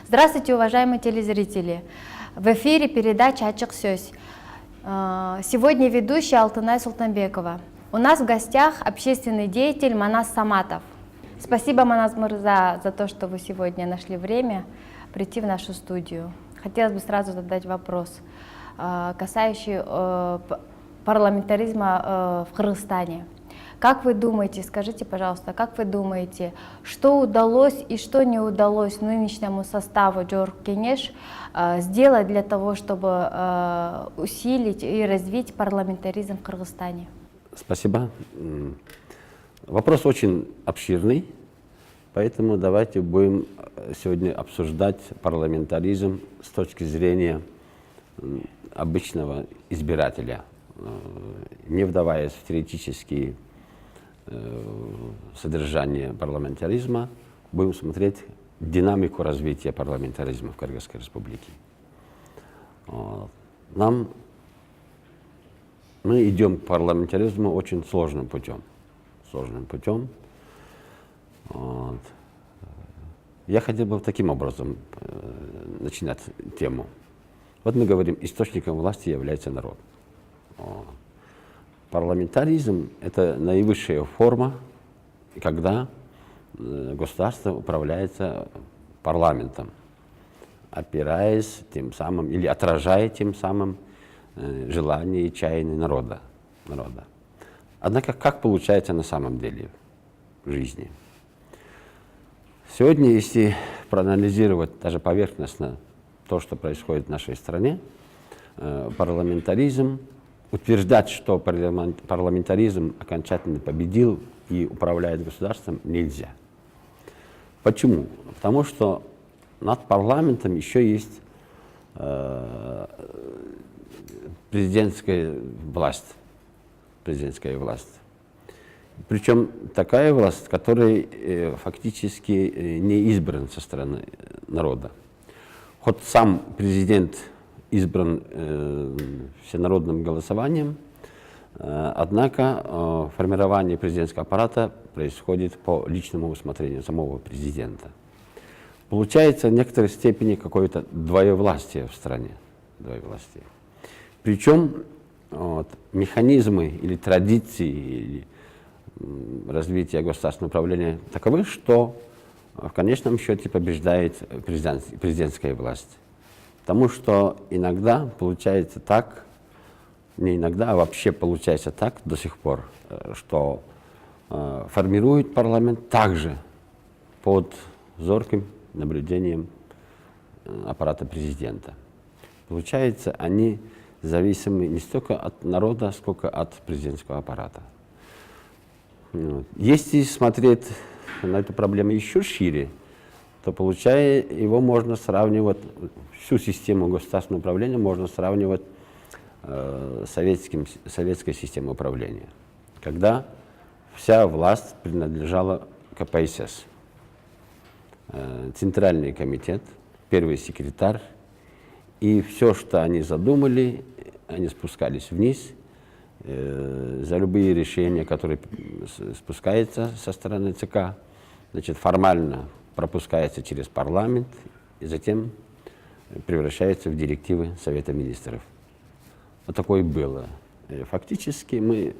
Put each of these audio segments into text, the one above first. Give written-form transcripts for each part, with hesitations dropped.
Здравствуйте, уважаемые телезрители! В эфире передача «Ачык сөз». Сегодня ведущая Алтынай Султанбекова. У нас в гостях общественный деятель Манас Саматов. Спасибо, Манас Мырза, за то, что вы сегодня нашли время прийти в нашу студию. Хотелось бы сразу задать вопрос, касающий парламентаризма в Кыргызстане. Как вы думаете, скажите, пожалуйста, как вы думаете, что удалось и что не удалось нынешнему составу Жорг Кеңеш сделать для того, чтобы усилить и развить парламентаризм в Кыргызстане? Спасибо. Вопрос очень обширный, поэтому давайте будем сегодня обсуждать парламентаризм с точки зрения обычного избирателя, не вдаваясь в теоретические содержание парламентаризма, будем смотреть динамику развития парламентаризма в Кыргызской республике. Мы идем к парламентаризму очень сложным путем. Я хотел бы таким образом начинать тему. Вот мы говорим, источником власти является народ. Парламентаризм – это наивысшая форма, когда государство управляется парламентом, опираясь тем самым или отражая тем самым желания и чаяния народа. Однако, как получается на самом деле в жизни? Сегодня, если проанализировать даже поверхностно то, что происходит в нашей стране, парламентаризм, утверждать, что парламентаризм окончательно победил и управляет государством, нельзя. Почему? Потому что над парламентом еще есть президентская власть. Причем такая власть, которая фактически не избрана со стороны народа. Хоть сам президент избран всенародным голосованием, однако формирование президентского аппарата происходит по личному усмотрению самого президента. Получается в некоторой степени какое-то двоевластие в стране. Причем механизмы или традиции или развития государственного управления таковы, что в конечном счете побеждает президентская власть. Потому что иногда получается так, не иногда, а вообще получается так до сих пор, что формирует парламент также под зорким наблюдением аппарата президента. Получается, они зависимы не столько от народа, сколько от президентского аппарата. Если смотреть на эту проблему еще шире, то получается, его можно сравнивать, всю систему государственного управления можно сравнивать с советской системой управления, когда вся власть принадлежала КПСС. Центральный комитет, первый секретарь, и все, что они задумали, они спускались вниз. За любые решения, которые спускаются со стороны ЦК, значит, формально пропускается через парламент и затем превращается в директивы Совета Министров. Вот такое было. Фактически мы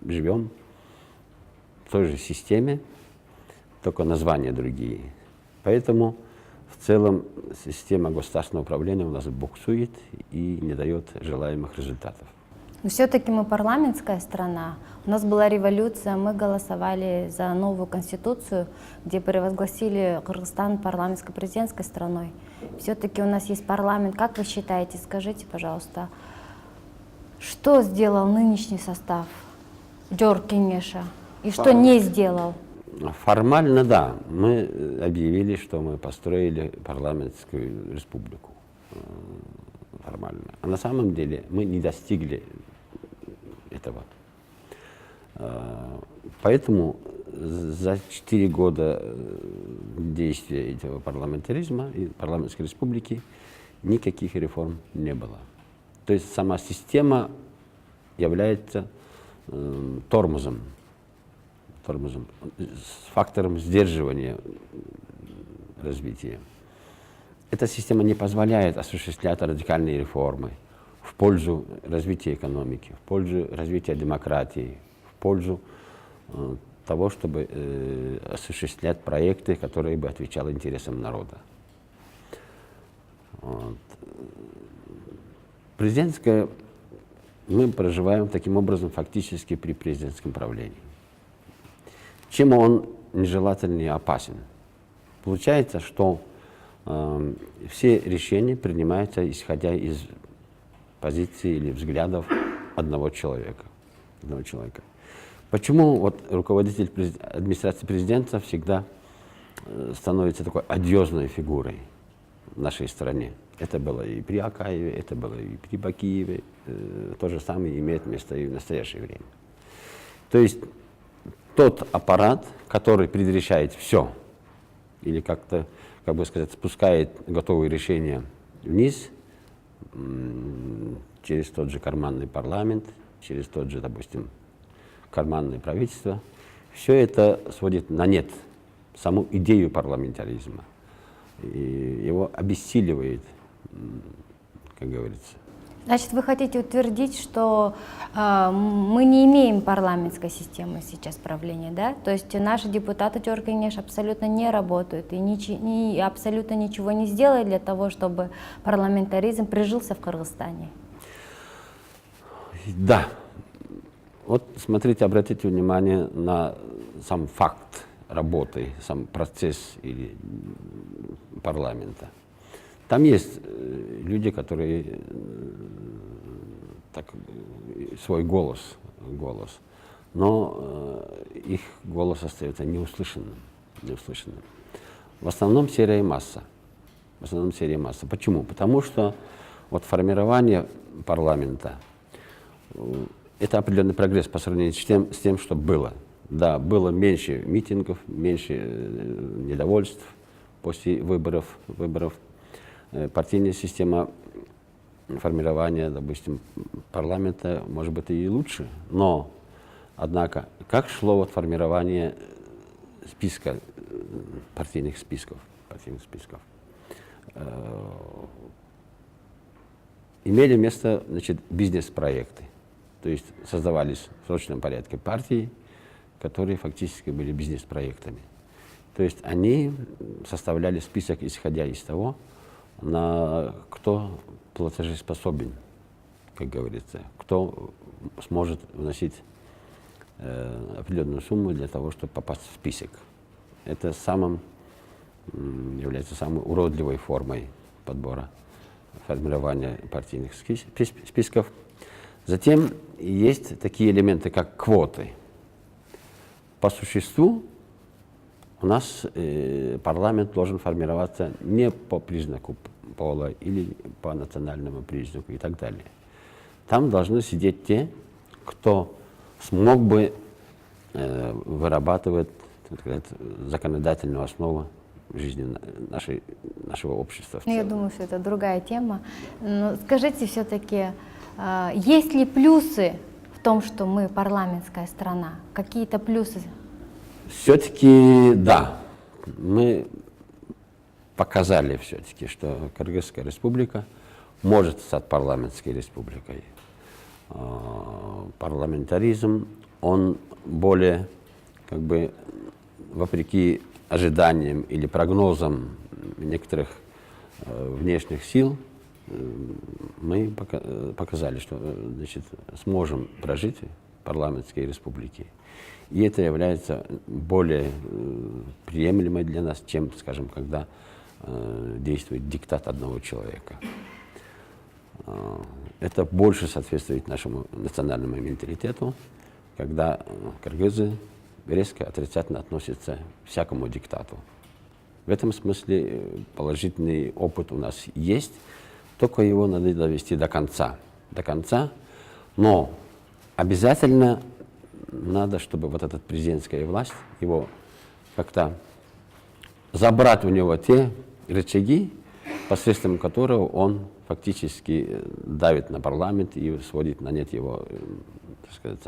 живем в той же системе, только названия другие. Поэтому в целом система государственного управления у нас буксует и не дает желаемых результатов. Но все-таки мы парламентская страна. У нас была революция, мы голосовали за новую конституцию, где провозгласили Кыргызстан парламентско-президентской страной. Все-таки у нас есть парламент. Как вы считаете, скажите, пожалуйста, что сделал нынешний состав Жорг Кеңеша и что не сделал? Формально, да. Мы объявили, что мы построили парламентскую республику. Формально. А на самом деле мы не достигли этого. Поэтому за 4 года действия этого парламентаризма и парламентской республики никаких реформ не было. То есть сама система является тормозом, фактором сдерживания развития. Эта система не позволяет осуществлять радикальные реформы в пользу развития экономики, в пользу развития демократии, в пользу того, чтобы осуществлять проекты, которые бы отвечали интересам народа. Вот. Мы проживаем таким образом фактически при президентском правлении. Чем он нежелательный и опасен? Получается, что все решения принимаются исходя из позиции или взглядов одного человека. Почему вот руководитель администрации президента всегда становится такой одиозной фигурой в нашей стране? Это было и при Акаеве, это было и при Бакиеве, то же самое имеет место и в настоящее время. То есть тот аппарат, который предрешает все, или как-то, как бы сказать, спускает готовые решения вниз, через тот же карманный парламент, через тот же, допустим, карманное правительство, все это сводит на нет саму идею парламентаризма. И его обессиливает, как говорится. Значит, вы хотите утвердить, что мы не имеем парламентской системы сейчас правления, да? То есть наши депутаты Тюркенеш абсолютно не работают и абсолютно ничего не сделали для того, чтобы парламентаризм прижился в Кыргызстане? Да. Вот смотрите, обратите внимание на сам факт работы, сам процесс или парламента. Там есть люди, которые так, свой голос, но их голос остается неуслышанным. В основном серая масса. Почему? Потому что вот формирование парламента это определенный прогресс по сравнению с тем, что было. Да, было меньше митингов, меньше недовольств после выборов. Партийная система формирования, допустим, парламента может быть и лучше, но, однако, как шло вот формирование списка, партийных списков, имели место, значит, бизнес-проекты, то есть создавались в срочном порядке партии, которые фактически были бизнес-проектами. То есть они составляли список, исходя из того, кто платежеспособен, как говорится, кто сможет вносить определенную сумму для того, чтобы попасть в список. Это является самой уродливой формой подбора, формирования партийных списков. Затем есть такие элементы, как квоты. По существу у нас парламент должен формироваться не по признаку пола или по национальному признаку и так далее. Там должны сидеть те, кто смог бы вырабатывать, так сказать, законодательную основу жизни нашего общества. Я думаю, что это другая тема. Но скажите все-таки, есть ли плюсы в том, что мы парламентская страна? Какие-то плюсы? Все-таки да, мы показали все-таки, что Кыргызская республика может стать парламентской республикой. Парламентаризм, он более, как бы, вопреки ожиданиям или прогнозам некоторых внешних сил, мы показали, что, значит, сможем прожить в парламентской республике. И это является более приемлемой для нас, чем, скажем, когда действует диктат одного человека. Это больше соответствует нашему национальному менталитету, когда кыргызы резко отрицательно относятся к всякому диктату. В этом смысле положительный опыт у нас есть, только его надо довести до конца. Но обязательно надо, чтобы вот эта президентская власть, его как-то забрать у него те рычаги, посредством которого он фактически давит на парламент и сводит на нет его, так сказать,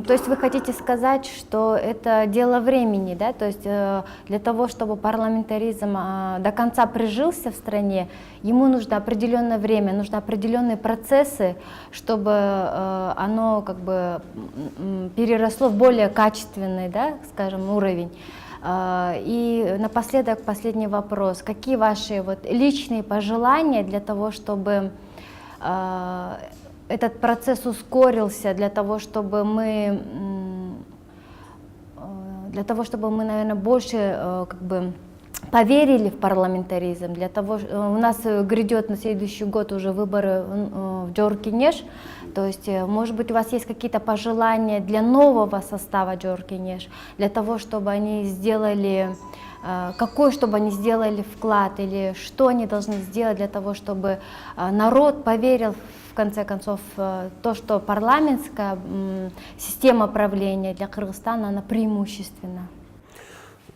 То есть вы хотите сказать, что это дело времени, да? То есть для того, чтобы парламентаризм до конца прижился в стране, ему нужно определенное время, нужны определенные процессы, чтобы оно как бы переросло в более качественный, да, скажем, уровень. И напоследок последний вопрос. Какие ваши вот личные пожелания для того, чтобы этот процесс ускорился, для того, чтобы мы, наверное, больше как бы поверили в парламентаризм, для того, у нас грядет на следующий год уже выборы в Джоркинеш, то есть, может быть, у вас есть какие-то пожелания для нового состава Джоркинеш, для того, чтобы они сделали, чтобы они сделали вклад, или что они должны сделать для того, чтобы народ поверил в конце концов то, что парламентская система правления для Кыргызстана, она преимущественна.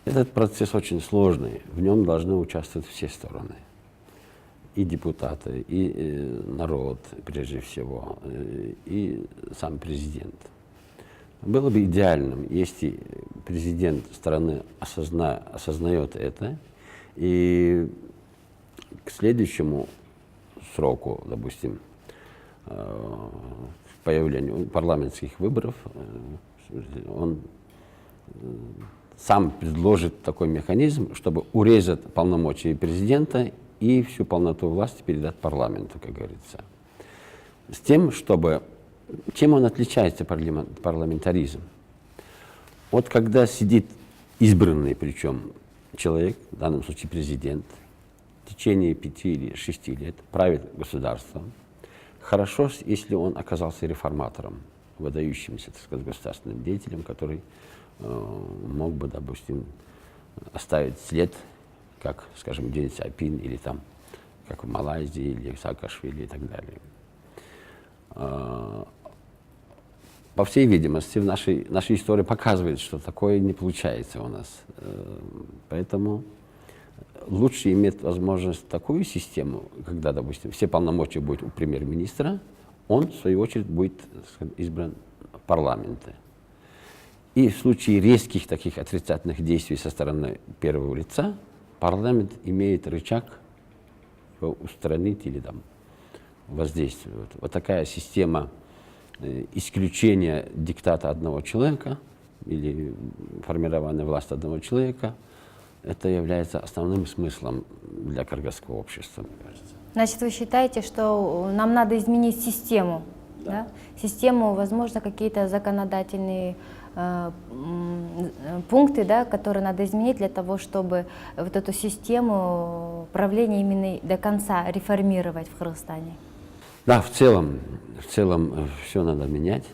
Этот процесс очень сложный, в нем должны участвовать все стороны. И депутаты, и народ, прежде всего, и сам президент. Было бы идеальным, если президент страны осознает это, и к следующему сроку, допустим, появлению парламентских выборов, он сам предложит такой механизм, чтобы урезать полномочия президента и всю полноту власти передать парламенту, как говорится. С тем, чтобы... Чем он отличается, парламентаризм? Вот когда сидит избранный, причем человек, в данном случае президент, в течение 5 или 6 лет правит государством, хорошо, если он оказался реформатором, выдающимся, так сказать, государственным деятелем, который мог бы, допустим, оставить след, как, скажем, Дэн Сяопин, или там, как в Малайзии, или Саакашвили и так далее. По всей видимости, наша история показывает, что такое не получается у нас. Поэтому лучше иметь возможность такую систему, когда, допустим, все полномочия будут у премьер-министра, он, в свою очередь, будет, так сказать, избран в парламенте. И в случае резких таких отрицательных действий со стороны первого лица, парламент имеет рычаг его устранить или там воздействовать. Вот такая система исключения диктата одного человека или формирования власти одного человека, это является основным смыслом для кыргызского общества, мне кажется. Значит, вы считаете, что нам надо изменить систему? Да? Систему, возможно, какие-то законодательные пункты, да, которые надо изменить для того, чтобы вот эту систему правления именно до конца реформировать в Кыргызстане? Да, в целом все надо менять.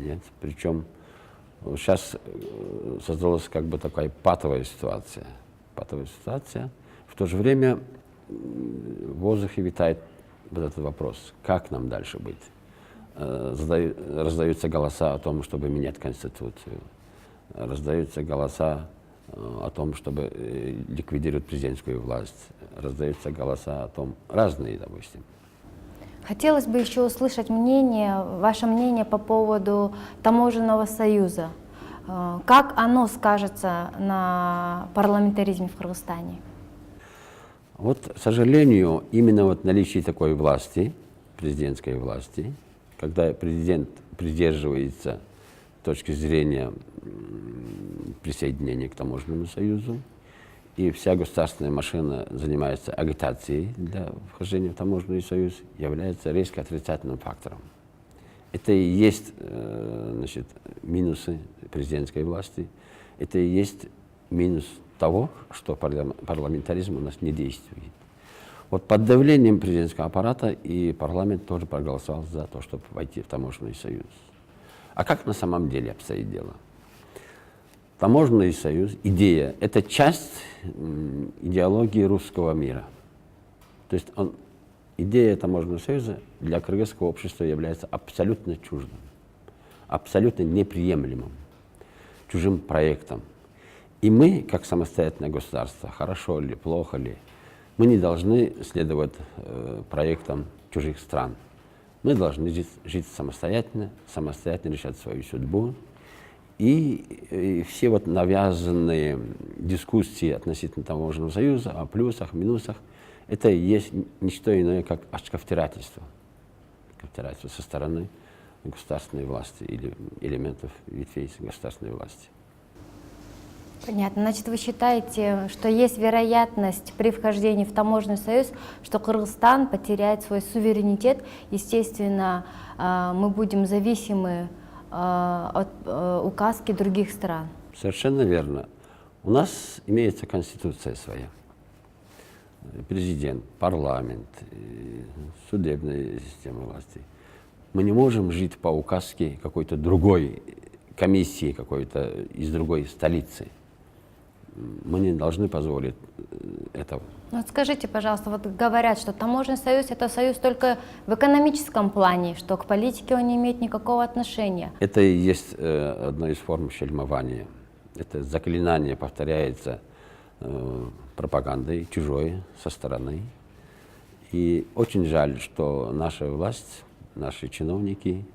Нет, причем сейчас создалась как бы такая патовая ситуация. В то же время в воздухе витает вот этот вопрос, как нам дальше быть. Раздаются голоса о том, чтобы менять Конституцию, раздаются голоса о том, чтобы ликвидировать президентскую власть, раздаются голоса о том, разные, допустим. Хотелось бы еще услышать ваше мнение по поводу таможенного союза. Как оно скажется на парламентаризме в Кыргызстане? Вот, к сожалению, именно вот наличие такой власти, президентской власти, когда президент придерживается точки зрения присоединения к таможенному союзу, и вся государственная машина занимается агитацией для вхождения в таможенный союз, является резко отрицательным фактором. Это и есть значит, минусы президентской власти, это и есть минус того, что парламентаризм у нас не действует. Вот под давлением президентского аппарата и парламент тоже проголосовал за то, чтобы войти в таможенный союз. А как на самом деле обстоит дело? Таможенный союз, идея, это часть идеологии русского мира. То есть идея таможенного союза для кыргызского общества является абсолютно чуждым, абсолютно неприемлемым, чужим проектом. И мы, как самостоятельное государство, хорошо ли, плохо ли, мы не должны следовать проектам чужих стран. Мы должны жить самостоятельно, самостоятельно решать свою судьбу. И все вот навязанные дискуссии относительно таможенного союза о плюсах, минусах, это и есть не что иное, как втирательство со стороны государственной власти или элементов ветвей государственной власти. Понятно. Значит, вы считаете, что есть вероятность при вхождении в таможенный союз, что Кыргызстан потеряет свой суверенитет? Естественно, мы будем зависимы от указки других стран. Совершенно верно. У нас имеется конституция своя. Президент, парламент, судебная система власти. Мы не можем жить по указке какой-то другой комиссии, какой-то из другой столицы. Мы не должны позволить этого. Вот скажите, пожалуйста, вот говорят, что таможенный союз — это союз только в экономическом плане, что к политике он не имеет никакого отношения. Это и есть одна из форм шельмования. Это заклинание повторяется пропагандой чужой со стороны. И очень жаль, что наша власть, наши чиновники,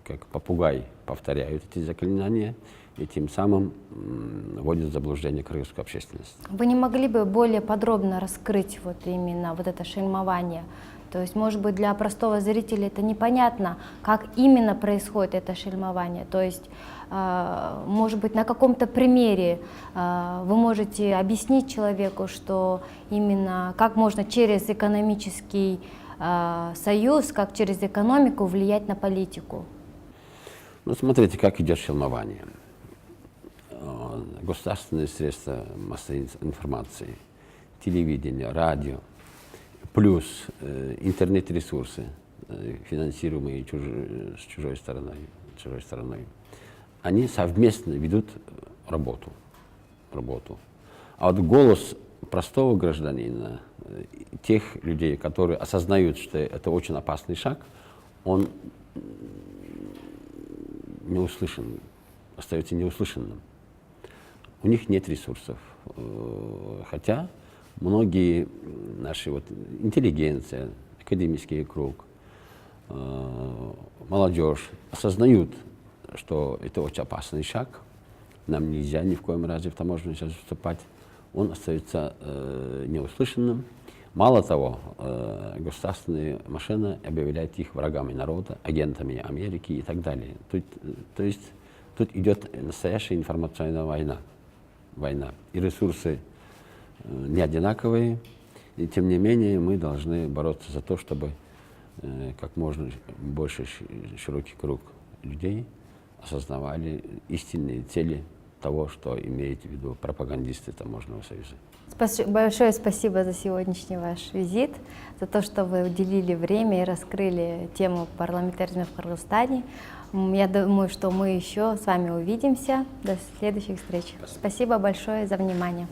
как попугай, повторяют эти заклинания и тем самым вводят в заблуждение кыргызскую общественность. Вы не могли бы более подробно раскрыть вот именно вот это шельмование? То есть, может быть, для простого зрителя это непонятно, как именно происходит это шельмование. То есть, может быть, на каком-то примере вы можете объяснить человеку, что именно как можно через экономический союз, как через экономику влиять на политику? Ну, смотрите, как идет шельмование. Государственные средства массовой информации, телевидение, радио, плюс интернет-ресурсы, финансируемые с чужой стороной, они совместно ведут работу. А вот голос простого гражданина, тех людей, которые осознают, что это очень опасный шаг, он не услышан, остается неуслышанным. У них нет ресурсов, хотя многие наши интеллигенция, академический круг, молодежь осознают, что это очень опасный шаг, нам нельзя ни в коем разе в таможенный союз вступать, он остается неуслышанным. Мало того, государственная машина объявляет их врагами народа, агентами Америки и так далее. То есть тут идет настоящая информационная война. И ресурсы не одинаковые, и тем не менее мы должны бороться за то, чтобы как можно больше широкий круг людей осознавали истинные цели того, что имеют в виду пропагандисты таможенного союза. Большое спасибо за сегодняшний ваш визит, за то, что вы уделили время и раскрыли тему парламентаризма в Кыргызстане. Я думаю, что мы еще с вами увидимся. До следующих встреч. Спасибо большое за внимание.